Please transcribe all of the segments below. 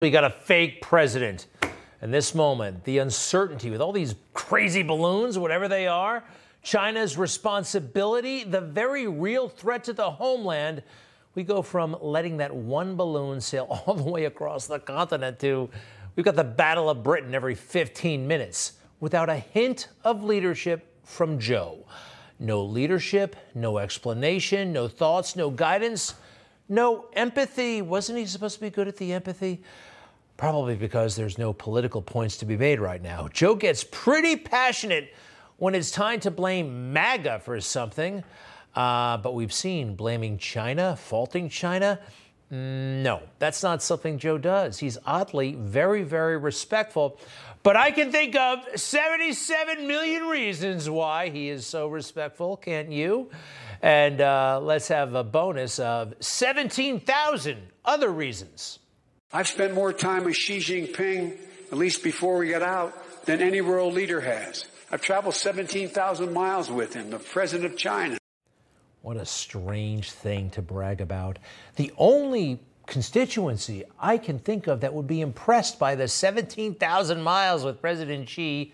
We got a fake president. And this moment, the uncertainty with all these crazy balloons, whatever they are, China's responsibility, the very real threat to the homeland. We go from letting that one balloon sail all the way across the continent to we've got the Battle of Britain every 15 minutes without a hint of leadership from Joe. No leadership, no explanation, no thoughts, no guidance, no empathy. Wasn't he supposed to be good at the empathy? Probably because there's no political points to be made right now. Joe gets pretty passionate when it's time to blame MAGA for something. But we've seen blaming China, faulting China. No, that's not something Joe does. He's oddly very, very respectful. But I can think of 77 million reasons why he is so respectful, can't you? And let's have a bonus of 17,000 other reasons. I've spent more time with Xi Jinping, at least before we got out, than any world leader has. I've traveled 17,000 miles with him, the president of China. What a strange thing to brag about. The only constituency I can think of that would be impressed by the 17,000 miles with President Xi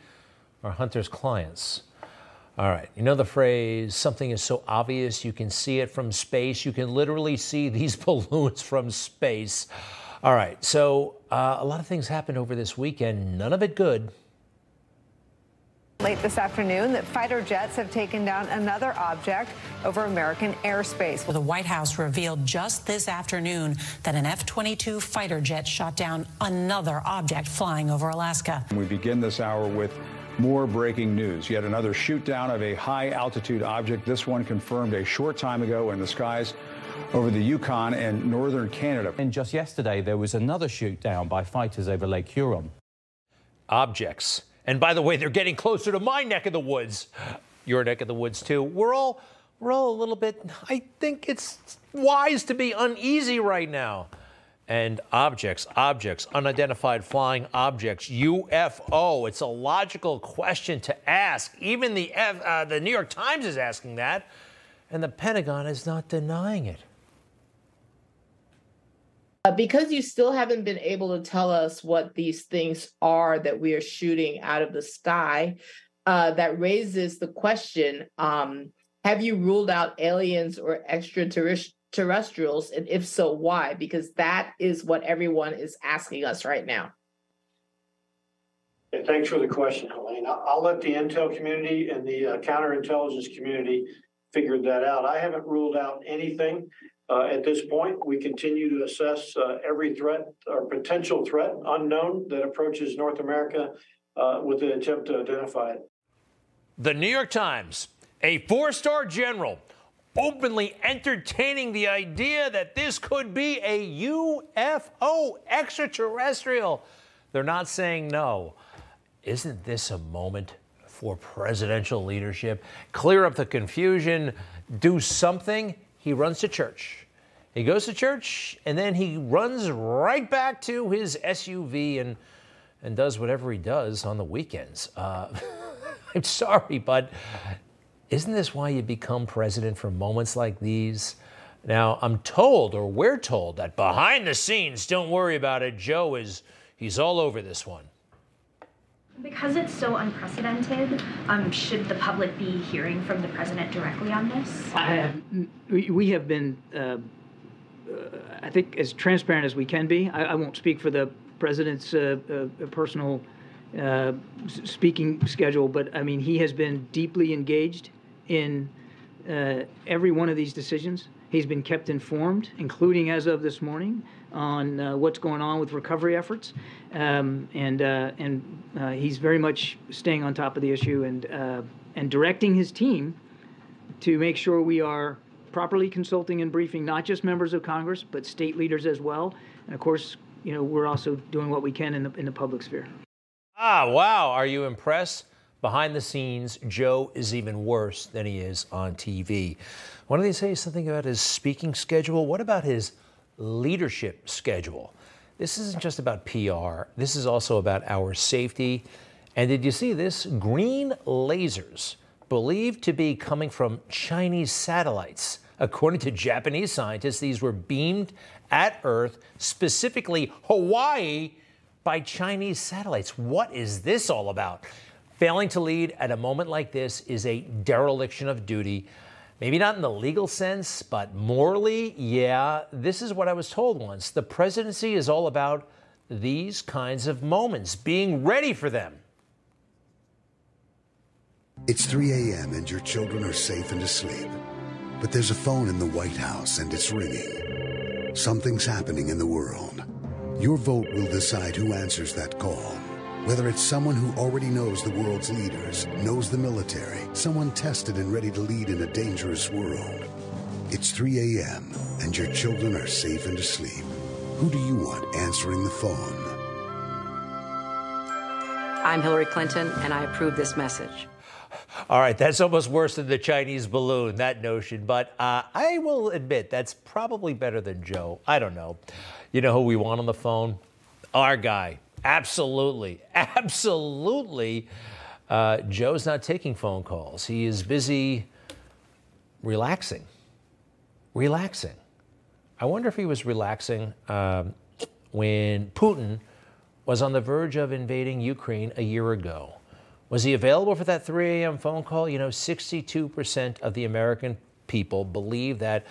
are Hunter's clients. All right, you know the phrase, something is so obvious you can see it from space. You can literally see these balloons from space. All right, so a lot of things happened over this weekend, none of it good. Late this afternoon, that fighter jets have taken down another object over American airspace. The White House revealed just this afternoon that an F-22 fighter jet shot down another object flying over Alaska. We begin this hour with more breaking news. Yet another shoot down of a high-altitude object, this one confirmed a short time ago in the skies over the Yukon and northern Canada. And just yesterday, there was another shoot down by fighters over Lake Huron. Objects. And by the way, they're getting closer to my neck of the woods. Your neck of the woods, too. We're all a little bit, I think it's wise to be uneasy right now. And objects, unidentified flying objects, UFO. It's a logical question to ask. Even the New York Times is asking that. And the Pentagon is not denying it. Because you still haven't been able to tell us what these things are that we are shooting out of the sky, that raises the question, have you ruled out aliens or extraterrestrials? And if so, why? Because that is what everyone is asking us right now. Thanks for the question, Helene. I'll let the intel community and the counterintelligence community figure that out. I haven't ruled out anything. At this point, we continue to assess every threat or potential threat unknown that approaches North America with an attempt to identify it. The New York Times, a four-star general, openly entertaining the idea that this could be a UFO, extraterrestrial. They're not saying no. Isn't this a moment for presidential leadership? Clear up the confusion, do something. He runs to church. He goes to church, and then he runs right back to his SUV and does whatever he does on the weekends. I'm sorry, but isn't this why you become president for moments like these? Now, I'm told, or we're told, that behind the scenes, don't worry about it, Joe he's all over this one. Because it's so unprecedented, should the public be hearing from the president directly on this? We have been, I think, as transparent as we can be. I won't speak for the president's personal speaking schedule, but I mean, he has been deeply engaged in every one of these decisions. He's been kept informed, including as of this morning, on what's going on with recovery efforts, and he's very much staying on top of the issue and directing his team to make sure we are properly consulting and briefing not just members of Congress but state leaders as well. And of course, you know, we're also doing what we can in the public sphere. Ah, wow! Are you impressed? Behind the scenes, Joe is even worse than he is on TV. Why don't they say something about his speaking schedule? What about his leadership schedule? This isn't just about PR. This is also about our safety. And did you see this? Green lasers believed to be coming from Chinese satellites According to Japanese scientists, these were beamed at Earth, specifically Hawaii, by Chinese satellites. What is this all about? Failing to lead at a moment like this is a dereliction of duty. Maybe not in the legal sense, but morally, yeah. This is what I was told once. The presidency is all about these kinds of moments, being ready for them. It's 3 a.m. and your children are safe and asleep. But there's a phone in the White House and it's ringing. Something's happening in the world. Your vote will decide who answers that call. Whether it's someone who already knows the world's leaders, knows the military, someone tested and ready to lead in a dangerous world. It's 3 a.m. and your children are safe and asleep. Who do you want answering the phone? I'm Hillary Clinton, and I approve this message. All right, that's almost worse than the Chinese balloon, that notion. But I will admit that's probably better than Joe. I don't know. You know who we want on the phone? Our guy. Absolutely. Absolutely. Joe's not taking phone calls. He is busy relaxing. Relaxing. I wonder if he was relaxing when Putin was on the verge of invading Ukraine a year ago. Was he available for that 3 a.m. phone call? You know, 62% of the American people believe that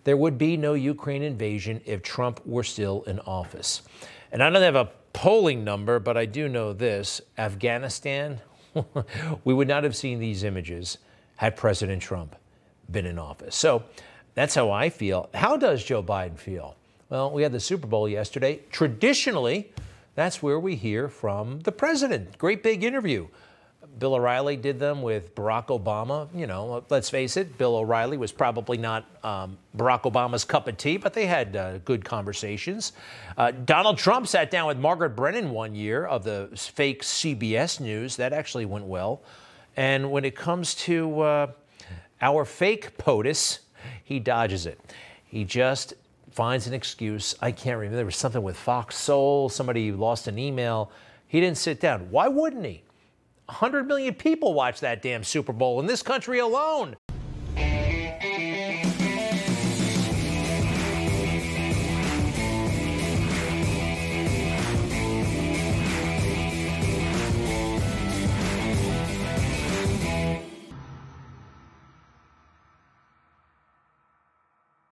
there would be no Ukraine invasion if Trump were still in office. And I don't have a polling number, but I do know this. Afghanistan, we would not have seen these images had President Trump been in office. So that's how I feel. How does Joe Biden feel? Well, we had the Super Bowl yesterday. Traditionally, that's where we hear from the president. Great big interview. Bill O'Reilly did them with Barack Obama. You know, let's face it, Bill O'Reilly was probably not Barack Obama's cup of tea, but they had good conversations. Donald Trump sat down with Margaret Brennan one year of the fake CBS News. That actually went well. And when it comes to our fake POTUS, he dodges it. He just finds an excuse. I can't remember. There was something with Fox Soul. Somebody lost an email. He didn't sit down. Why wouldn't he? 100 million people watch that damn Super Bowl in this country alone.